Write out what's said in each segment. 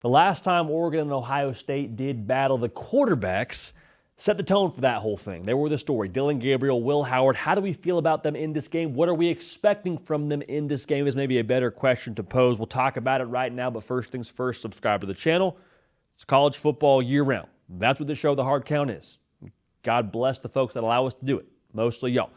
The last time Oregon and Ohio State did battle, the quarterbacks set the tone for that whole thing. They were the story. Dillon, Gabriel, Will Howard. How do we feel about them in this game? What are we expecting from them in this game is maybe a better question to pose. We'll talk about it right now, but first things first, subscribe to the channel. It's college football year-round. That's what the show The Hard Count is. God bless the folks that allow us to do it, mostly y'all.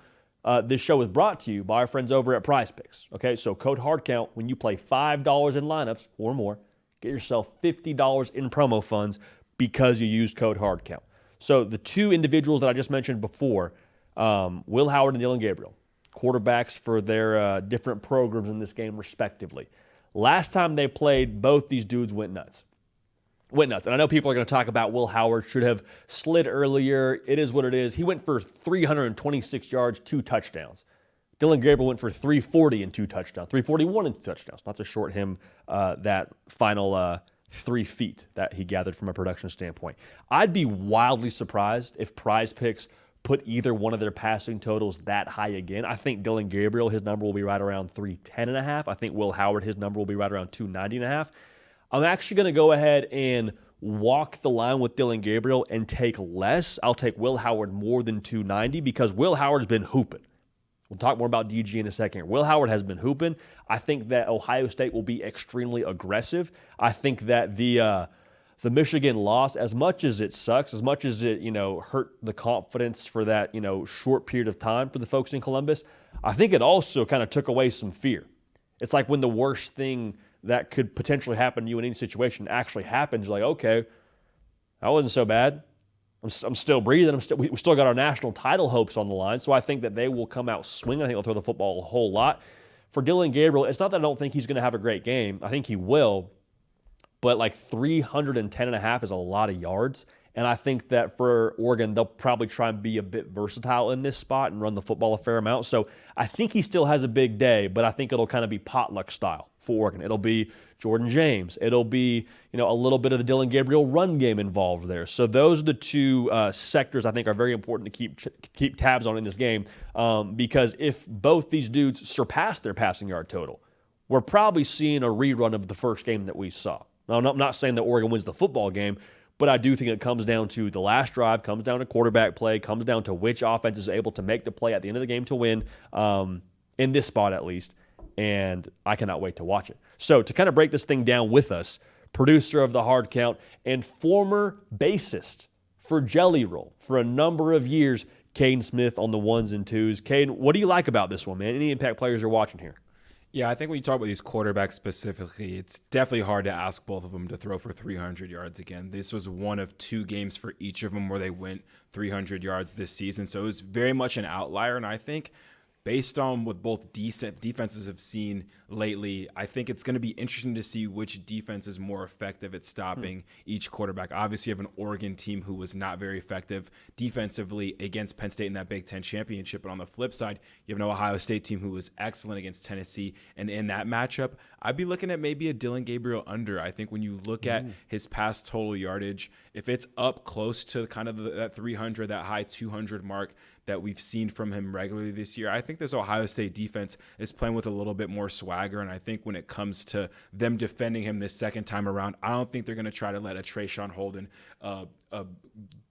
This show is brought to you by our friends over at PrizePicks. Okay, so code HARDCOUNT when you play $5 in lineups or more, get yourself $50 in promo funds because you used code HARDCOUNT. So the two individuals that I just mentioned before, Will Howard and Dillon Gabriel, quarterbacks for their different programs in this game respectively. Last time they played, both these dudes went nuts. And I know people are going to talk about Will Howard should have slid earlier. It is what it is. He went for 326 yards, 2 touchdowns. Dillon Gabriel went for 340 and 2 touchdowns, 341 and 2 touchdowns, not to short him that final 3 feet that he gathered from a production standpoint. I'd be wildly surprised if PrizePicks put either one of their passing totals that high again. I think Dillon Gabriel, his number will be right around 310.5. I think Will Howard, his number will be right around 290.5. I'm actually going to go ahead and walk the line with Dillon Gabriel and take less. I'll take Will Howard more than 290 because Will Howard's been hooping. We'll talk more about DG in a second. Will Howard has been hooping. I think that Ohio State will be extremely aggressive. I think that the Michigan loss, as much as it sucks, as much as it hurt the confidence for that short period of time for the folks in Columbus, I think it also kind of took away some fear. It's like when the worst thing that could potentially happen to you in any situation actually happens. You're like, okay, that wasn't so bad. I'm still breathing. We still got our national title hopes on the line. So I think that they will come out swinging. I think they'll throw the football a whole lot. For Dillon Gabriel, it's not that I don't think he's going to have a great game. I think he will. But like 310.5 is a lot of yards. And I think that for Oregon, they'll probably try and be a bit versatile in this spot and run the football a fair amount. So I think he still has a big day, but I think it'll kind of be potluck style for Oregon. It'll be Jordan James. It'll be a little bit of the Dillon Gabriel run game involved there. So those are the two sectors I think are very important to keep tabs on in this game because if both these dudes surpass their passing yard total, we're probably seeing a rerun of the first game that we saw. Now, I'm not saying that Oregon wins the football game, but I do think it comes down to the last drive, comes down to quarterback play, comes down to which offense is able to make the play at the end of the game to win, in this spot at least, and I cannot wait to watch it. So to kind of break this thing down with us, producer of The Hard Count and former bassist for Jelly Roll for a number of years, Kaiden Smith on the ones and twos. Kaiden, what do you like about this one, man? Any impact players you're watching here? Yeah, I think when you talk about these quarterbacks specifically, it's definitely hard to ask both of them to throw for 300 yards again. This was one of 2 games for each of them where they went 300 yards this season. So it was very much an outlier. And I think based on what both defenses have seen lately, I think it's going to be interesting to see which defense is more effective at stopping each quarterback. Obviously, you have an Oregon team who was not very effective defensively against Penn State in that Big Ten championship. But on the flip side, you have an Ohio State team who was excellent against Tennessee. And in that matchup, I'd be looking at maybe a Dillon Gabriel under. I think when you look at his past total yardage, if it's up close to kind of that 300, that high 200 mark that we've seen from him regularly this year, I think this Ohio State defense is playing with a little bit more swagger. And I think when it comes to them defending him this second time around, I don't think they're going to try to let a Trayshawn Holden,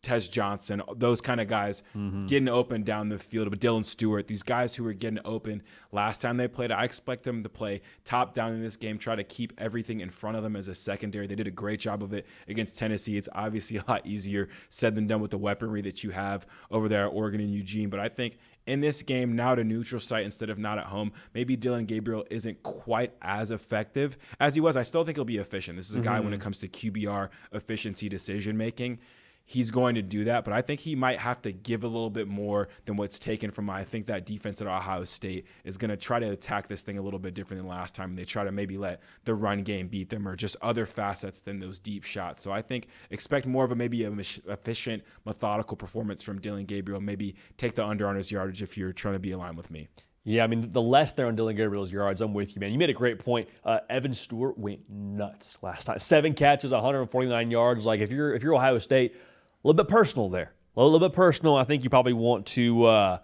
Tez Johnson, those kind of guys getting open down the field. But Dylan Stewart, these guys who were getting open last time they played, I expect them to play top down in this game, try to keep everything in front of them as a secondary. They did a great job of it against Tennessee. It's obviously a lot easier said than done with the weaponry that you have over there at Oregon and Eugene. But I think in this game, now at a neutral site instead of not at home, maybe Dillon Gabriel isn't quite as effective as he was. I still think he'll be efficient. This is a guy when it comes to QBR efficiency decision-making. He's going to do that, but I think he might have to give a little bit more than what's taken from him. I think that defense at Ohio State is going to try to attack this thing a little bit different than last time. They try to maybe let the run game beat them or just other facets than those deep shots. So I think expect more of maybe efficient, methodical performance from Dillon Gabriel. Maybe take the under on his yardage if you're trying to be in line with me. Yeah, I mean, the less they're on Dillon Gabriel's yards, I'm with you, man. You made a great point. Evan Stewart went nuts last time. 7 catches, 149 yards. Like, if you're Ohio State, a little bit personal there. A little bit personal. I think you probably want to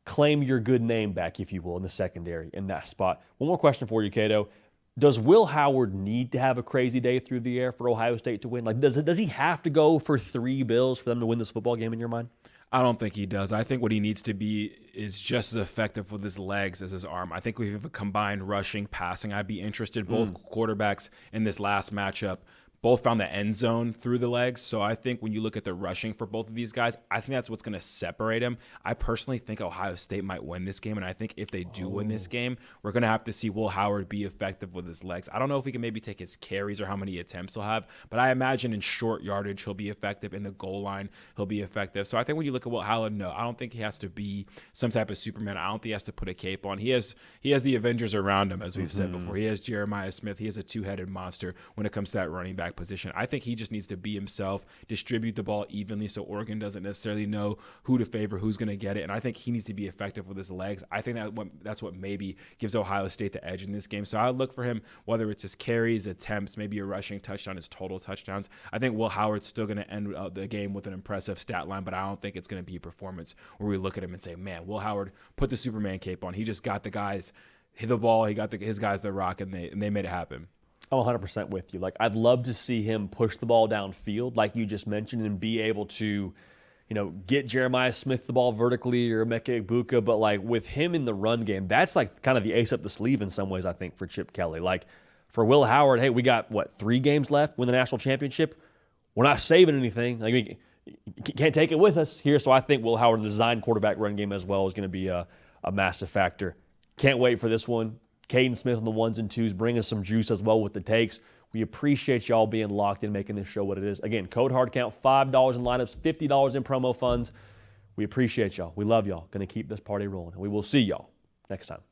claim your good name back, if you will, in the secondary in that spot. One more question for you, Cato. Does Will Howard need to have a crazy day through the air for Ohio State to win? Like, does he have to go for 3 bills for them to win this football game in your mind? I don't think he does. I think what he needs to be is just as effective with his legs as his arm. I think we have a combined rushing, passing. I'd be interested. Both quarterbacks in this last matchup both found the end zone through the legs. So I think when you look at the rushing for both of these guys, I think that's what's going to separate them. I personally think Ohio State might win this game. And I think if they do win this game, we're going to have to see Will Howard be effective with his legs. I don't know if he can maybe take his carries or how many attempts he'll have, but I imagine in short yardage, he'll be effective. In the goal line, he'll be effective. So I think when you look at Will Howard, no, I don't think he has to be some type of Superman. I don't think he has to put a cape on. He has the Avengers around him, as we've said before. He has Jeremiah Smith. He has a two-headed monster when it comes to that running back position. I think he just needs to be himself, distribute the ball evenly so Oregon doesn't necessarily know who to favor, who's going to get it. And I think he needs to be effective with his legs. I think that's what maybe gives Ohio State the edge in this game. So I look for him, whether it's his carries, attempts, maybe a rushing touchdown, his total touchdowns. I think Will Howard's still going to end the game with an impressive stat line, but I don't think it's going to be a performance where we look at him and say, man, Will Howard put the Superman cape on. He just got the guys, hit the ball, he got his guys the rock, and they made it happen. I'm 100% with you. Like, I'd love to see him push the ball downfield, like you just mentioned, and be able to, get Jeremiah Smith the ball vertically or Emeka Egbuka. But, like, with him in the run game, that's, like, kind of the ace up the sleeve in some ways, I think, for Chip Kelly. Like, for Will Howard, hey, we got, 3 games left, win the national championship. We're not saving anything. Like, we can't take it with us here. So I think Will Howard, the design quarterback run game as well, is going to be a massive factor. Can't wait for this one. Kaiden Smith on the 1s and 2s, bring us some juice as well with the takes. We appreciate y'all being locked in, making this show what it is. Again, code HARDCOUNT, $5 in lineups, $50 in promo funds. We appreciate y'all. We love y'all. Going to keep this party rolling. And we will see y'all next time.